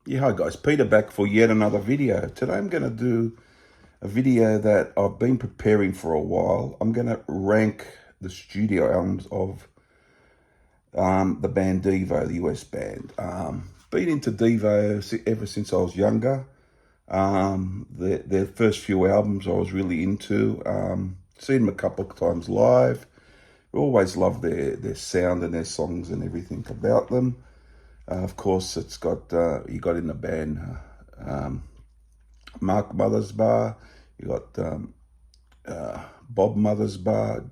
Yeah, hi guys, Peter back for yet another video. Today I'm going to do a video that I've been preparing for a while. I'm going to rank the studio albums of the band Devo, the US band. Been into Devo ever since I was younger. Their first few albums I was really into. Seen them a couple of times live. Always loved their sound and their songs and everything about them. Of course, it's got you got in the band Mark Mothersbaugh, you got Bob Mothersbaugh,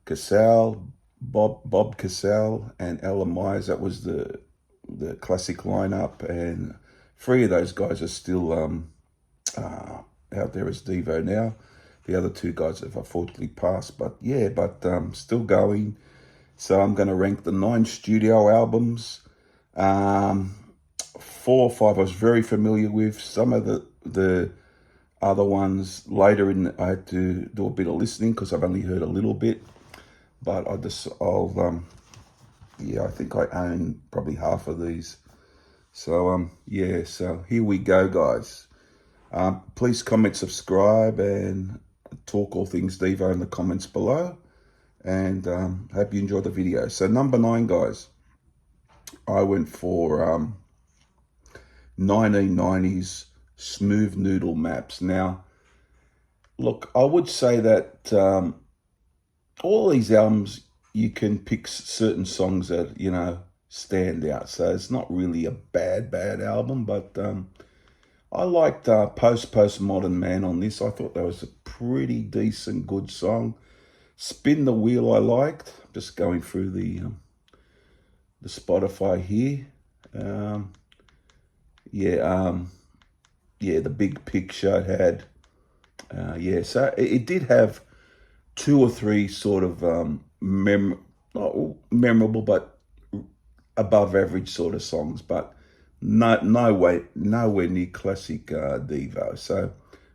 Cassell, Bob Cassell, and Ella Myers. That was the classic lineup, and three of those guys are still out there as Devo now. The other two guys have unfortunately passed, but yeah, still going. So I'm going to rank the 9 studio albums. 4 or 5 I was very familiar with. Some of the other ones later I had to do a bit of listening because I've only heard a little bit. But I think I own probably half of these. So yeah, so here we go, guys. Please comment, subscribe, and talk all things Devo in the comments below. And hope you enjoyed the video. So number 9, guys, I went for 1990s Smooth Noodle Maps. Now, look, I would say that all these albums, you can pick certain songs that, stand out. So it's not really a bad album, but I liked Postmodern Man on this. I thought that was a pretty decent, good song. Spin the Wheel I liked. Just going through the Spotify here. The Big Picture it had. So it did have 2 or 3 sort of not memorable but above average sort of songs, but nowhere near classic Devo.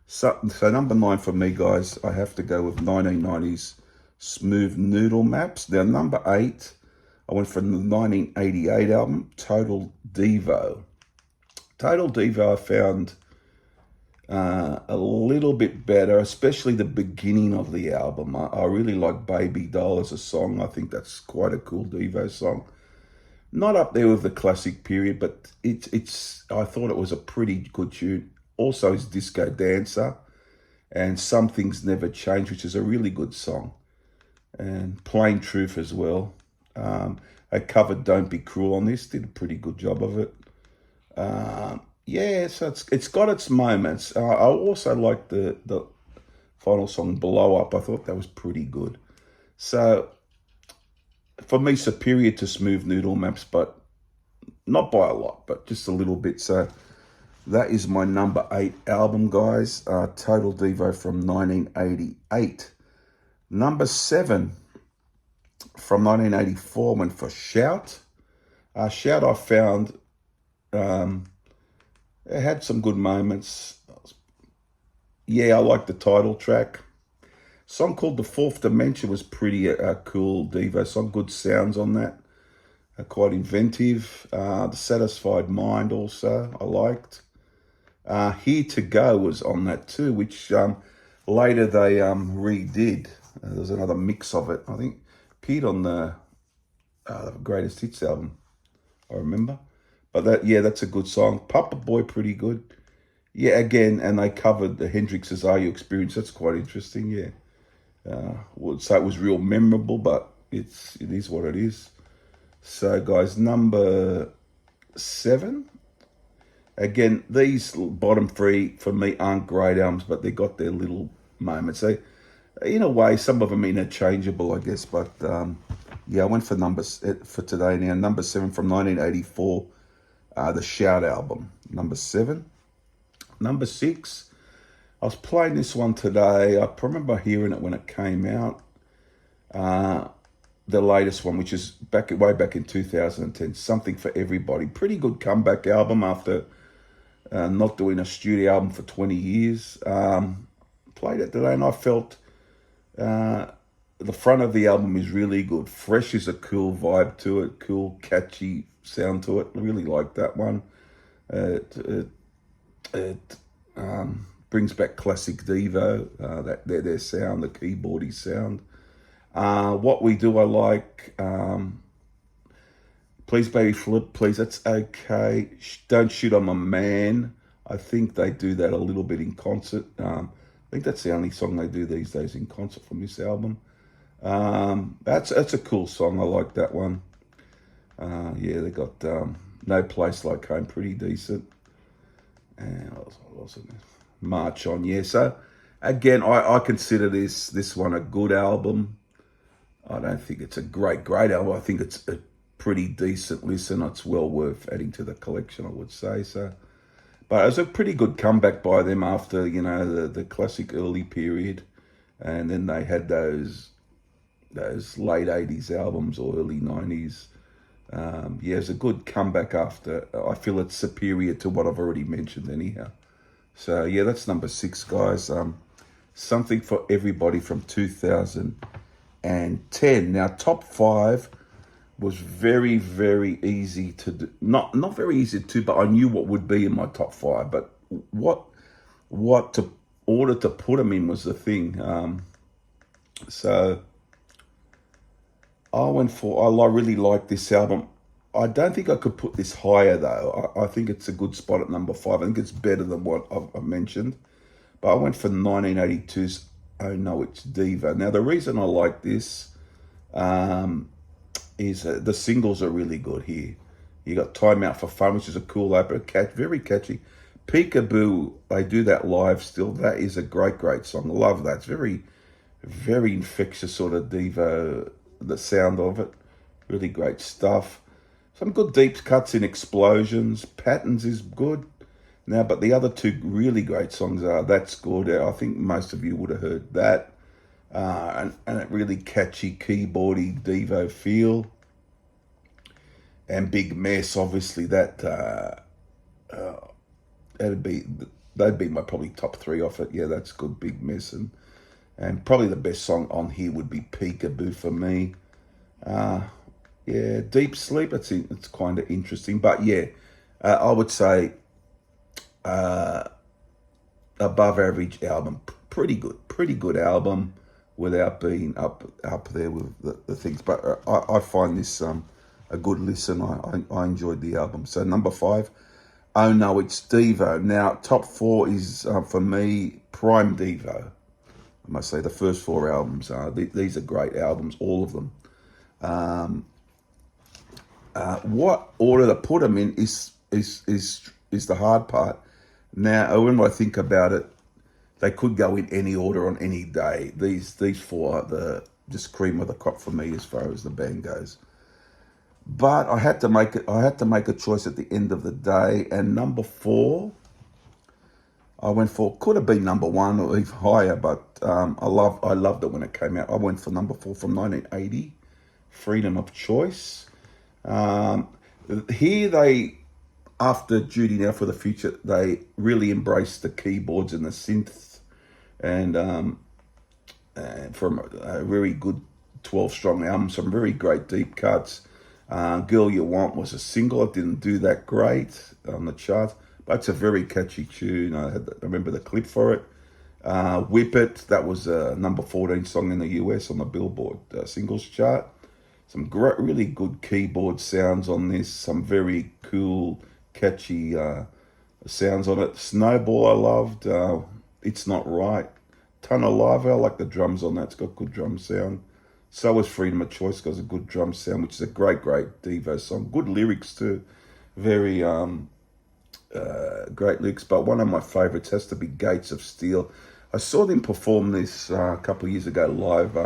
So number 9 for me, guys, I have to go with 1990s Smooth Noodle Maps. Now number 8, I went from the 1988 album Total Devo. Total Devo I found a little bit better, especially the beginning of the album. I really like Baby Doll as a song. I think that's quite a cool Devo song. Not up there with the classic period, but I thought it was a pretty good tune. Also his Disco Dancer and Some Things Never Change, which is a really good song. And Plain Truth as well. I covered Don't Be Cruel on this, did a pretty good job of it. So it's got its moments. I also like the final song, Blow Up. I thought that was pretty good. So for me, superior to Smooth Noodle Maps, but not by a lot, but just a little bit. So that is my number 8 album, guys. Total Devo from 1988. Number 7 from 1984 went for Shout. Shout I found it had some good moments. Yeah, I like the title track. Song called The Fourth Dimension was pretty cool Devo song. Good sounds on that. Quite inventive. The Satisfied Mind also I liked. Here to Go was on that too, which later they redid. There's another mix of it. I think appeared on the Greatest Hits album, I remember. But that's a good song. Papa Boy, pretty good. Yeah, again, and they covered the Hendrix's Are You Experience. That's quite interesting, yeah. Would say it was real memorable, but it is what it is. So, guys, number 7. Again, these bottom 3 for me aren't great albums, but they got their little moments. They, in a way, some of them interchangeable, I guess. But I went for numbers for today now. Number 7 from 1984, the Shout album. Number 7. Number 6. I was playing this one today. I remember hearing it when it came out. The latest one, which is way back in 2010, Something for Everybody. Pretty good comeback album after not doing a studio album for 20 years. Played it today and I felt the front of the album is really good. Fresh is a cool vibe to it, cool, catchy sound to it. I really like that one. It brings back classic Devo, that their sound, the keyboardy sound. What We Do, I like. Please Baby Flip, Please, that's okay. Don't Shoot on My Man. I think they do that a little bit in concert. I think that's the only song they do these days in concert from this album. That's a cool song. I like that one. Yeah, they got No Place Like Home, pretty decent. And what else in there? March On, yeah. So again, I consider this one a good album. I don't think it's a great album. I think it's a pretty decent listen. It's well worth adding to the collection, I would say. So, but it was a pretty good comeback by them after, you know, the classic early period, and then they had those late 80s albums or early 90s. Yeah, it's a good comeback after. I feel it's superior to what I've already mentioned anyhow. So yeah, that's number 6, guys. Something for Everybody from 2010. Now, top 5 was very, very easy to do. Not very easy to, but I knew what would be in my top 5. But what to order to put them in was the thing. So I really like this album. I don't think I could put this higher though. I think it's a good spot at number 5. I think it's better than what I've mentioned. But I went for 1982's Oh No, It's Devo. Now the reason I like this is the singles are really good here. You got Time Out for Fun, which is a cool opera, very catchy. Peekaboo, they do that live still. That is a great song. I love that. It's very, very infectious sort of Devo, the sound of it. Really great stuff. Some good deep cuts in Explosions. Patterns is good. Now, but the other 2 really great songs are That's Good. I think most of you would have heard that. And a really catchy keyboardy Devo feel. And Big Mess, obviously they'd be my probably top 3 off it. Yeah, that's good, Big Mess. And probably the best song on here would be Peekaboo for me. Yeah, Deep Sleep, it's kind of interesting. But yeah, I would say above average album. Pretty good album without being up there with the things. But I find this a good listen. I enjoyed the album. So number 5, Oh No, It's Devo. Now, top 4 is, for me, Prime Devo. I must say the first 4 albums, these are great albums, all of them. What order to put them in is the hard part. Now, when I think about it, they could go in any order on any day. These 4 are just cream of the crop for me as far as the band goes. But I had to make a choice at the end of the day, and number 4, I went for, could have been number 1 or even higher, but I loved it when it came out. I went for number 4 from 1980, Freedom of Choice. Here they, after Duty Now for the Future, they really embraced the keyboards and the synths, and from a very good 12-strong album, some very great deep cuts. Girl You Want was a single. It didn't do that great on the charts, but it's a very catchy tune. I remember the clip for it. Whip It, that was a number 14 song in the US on the Billboard singles chart. Some great, really good keyboard sounds on this. Some very cool, catchy sounds on it. Snowball I loved. It's Not Right. Ton of Lava, I like the drums on that. It's got good drum sound. So was Freedom of Choice, got a good drum sound, which is a great Devo song. Good lyrics too. Very great lyrics. But one of my favorites has to be Gates of Steel. I saw them perform this a couple of years ago live.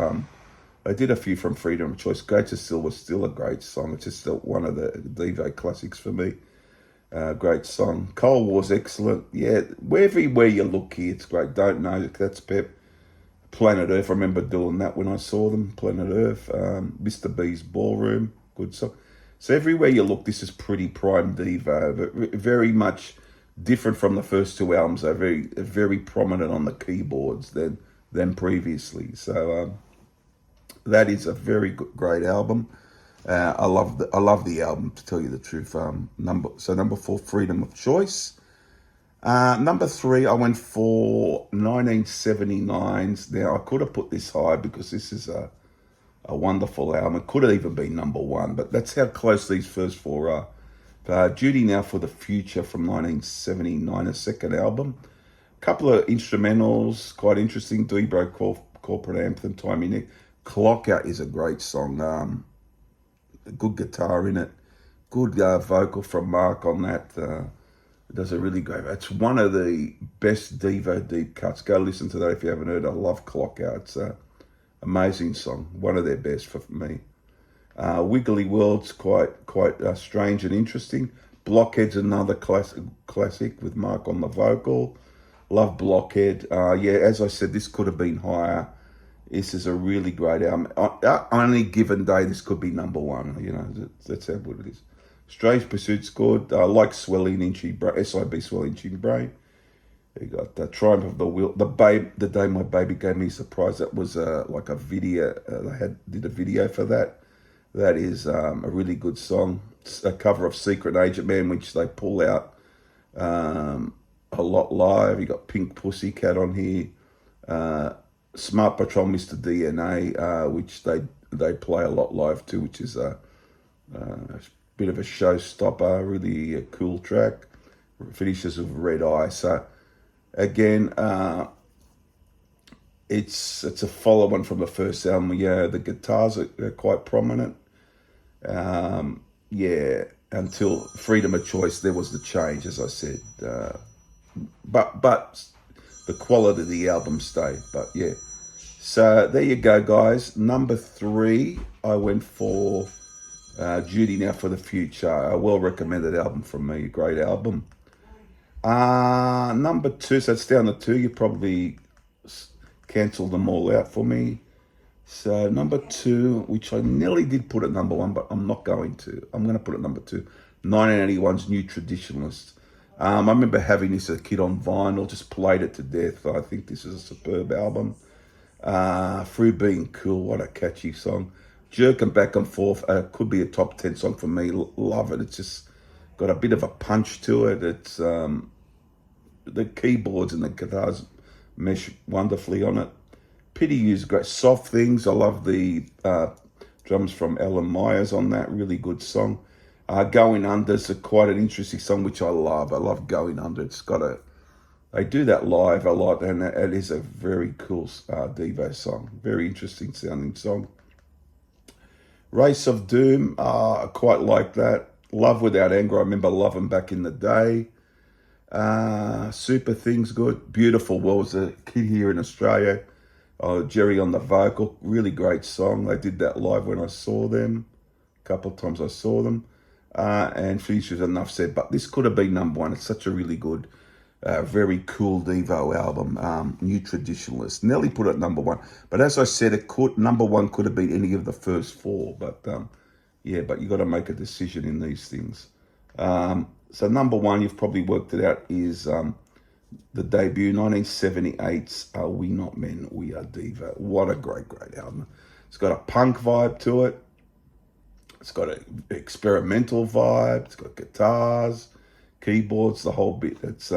I did a few from Freedom of Choice. Gates of Steel was still a great song. It's just one of the Devo classics for me. Great song. Cold War's excellent. Yeah, everywhere you look here, it's great. Don't Know, that's Pep. Planet Earth, I remember doing that when I saw them. Planet Earth. Mr. B's Ballroom, good song. So everywhere you look, this is pretty prime Devo, but very much different from the first 2 albums. They're very prominent on the keyboards than previously. So That is a very good, great album. I love the album, to tell you the truth. Number 4, Freedom of Choice. Number 3, I went for 1979's. Now, I could have put this high because this is a wonderful album. It could have even been number 1, but that's how close these first 4 are. Duty Now for the Future from 1979, a second album. Couple of instrumentals, quite interesting. Devo corporate anthem, Time in It. Clock Out is a great song. Good guitar in it. Good vocal from Mark on that. It does a really great. It's one of the best Devo deep cuts. Go listen to that if you haven't heard. I love Clock Out. It's an amazing song. One of their best for me. Wiggly World's quite strange and interesting. Blockhead's another classic with Mark on the vocal. Love Blockhead. Yeah, as I said, this could have been higher. This is a really great album. On any given day, this could be number 1. You know, that's how good it is. Strange Pursuit's good. I like Swelling Inching Brain, SIB Swelling Inching Brain. You got the Triumph of the Will. The Day My Baby Gave Me a Surprise. That was like a video. They did a video for that. That is a really good song. It's a cover of Secret Agent Man, which they pull out a lot live. You got Pink Pussycat on here. Smart Patrol, Mr. DNA, which they play a lot live too, which is a bit of a showstopper. Really a cool track. Finishes with Red Eye. So again, it's a follow-on from the first album. Yeah, the guitars are quite prominent. Yeah, until Freedom of Choice, there was the change, as I said. But the quality of the album stayed. But yeah, so there you go, guys. Number 3, I went for Duty Now for the Future. A well-recommended album from me. Great album. Number 2, so it's down to 2. You probably cancelled them all out for me. So number 2, which I nearly did put at number 1, but I'm not going to. I'm going to put it number 2. 1981's New Traditionalist. I remember having this as a kid on vinyl, just played it to death. I think this is a superb album. Through Being Cool, what a catchy song. Jerking Back and Forth, could be a top 10 song for me. Love it. It's just got a bit of a punch to it. It's the keyboards and the guitars mesh wonderfully on it. Pity You's great. Soft Things, I love the drums from Alan Myers on that. Really good song. Going Under's quite an interesting song, which I love. I love Going Under. It's got they do that live a lot, and it is a very cool Devo song. Very interesting sounding song. Race of Doom, I quite like that. Love Without Anger, I remember loving back in the day. Super Things, good. Beautiful World was a kid here in Australia. Jerry on the vocal, really great song. They did that live when I saw them. A couple of times I saw them. And Finish With Enough Said, but this could have been number 1. It's such a really good, very cool Devo album. New Traditionalist. Nelly put it number 1, but as I said, number 1 could have been any of the first 4. But yeah, but you got to make a decision in these things. So number 1, you've probably worked it out, is the debut 1978's Are We Not Men, We Are Devo. What a great album. It's got a punk vibe to it. It's got an experimental vibe. It's got guitars, keyboards, the whole bit. It's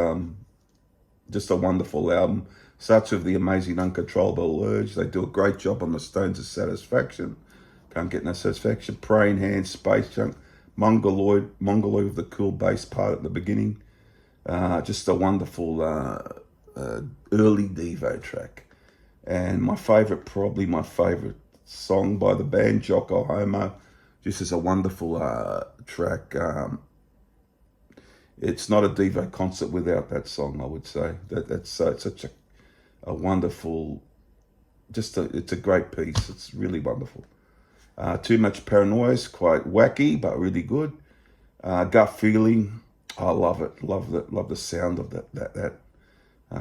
just a wonderful album. Such of the amazing Uncontrollable Urge. They do a great job on the Stones of Satisfaction. Can't Get No Satisfaction. Praying Hands, Space Junk, Mongoloid with the cool bass part at the beginning. Just a wonderful early Devo track. And probably my favorite song by the band, Jocko Homo. Just as a wonderful track. It's not a Devo concert without that song, I would say. It's such a wonderful, it's a great piece. It's really wonderful. Too Much Paranoia is quite wacky, but really good. Gut Feeling, I love it. Love the sound of that.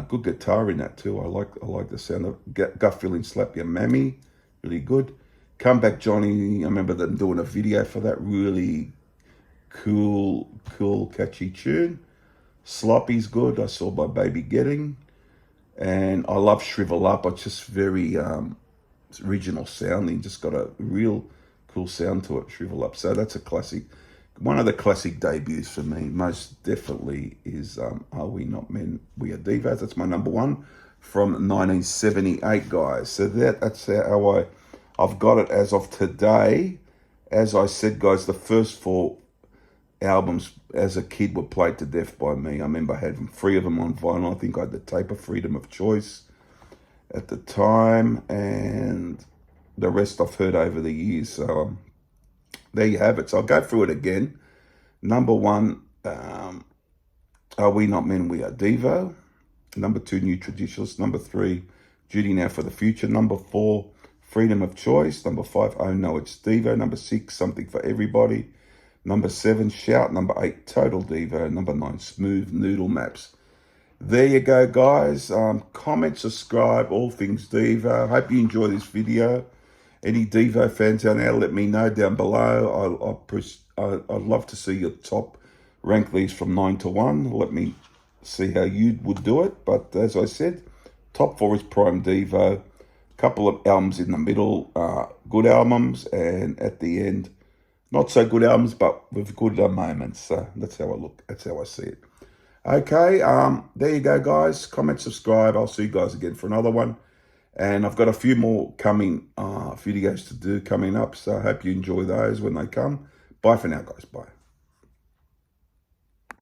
Good guitar in that too. I like the sound of Gut Feeling. Slap Your Mammy, really good. Come Back Johnny, I remember them doing a video for that. Really cool, catchy tune. Sloppy's good. I saw My Baby Getting. And I love Shrivel Up. It's just very original sounding, just got a real cool sound to it, Shrivel Up. So that's a classic. One of the classic debuts for me, most definitely, is Are We Not Men, We Are Devos. That's my number one from 1978, guys. So that's how I've got it as of today. As I said, guys, the first four albums as a kid were played to death by me. I remember I had 3 of them on vinyl. I think I had the tape of Freedom of Choice at the time, and the rest I've heard over the years. So there you have it. So I'll go through it again. Number 1, Are We Not Men, We Are Devo. Number 2, New Traditionalists. Number 3, Duty Now for the Future. Number 4, Freedom of Choice. Number 5, Oh No, It's Devo. Number 6, Something for Everybody. Number 7, Shout. Number 8, Total Devo. Number 9, Smooth Noodle Maps. There you go, guys. Comment, subscribe, all things Devo. Hope you enjoy this video. Any Devo fans out there, let me know down below. I'd love to see your top rank these from 9 to 1. Let me see how you would do it. But as I said, top 4 is Prime Devo. Couple of albums in the middle, good albums, and at the end, not so good albums, but with good moments. So that's how I look. That's how I see it. Okay, there you go, guys. Comment, subscribe. I'll see you guys again for another one. And I've got a few more coming videos to do coming up. So I hope you enjoy those when they come. Bye for now, guys. Bye.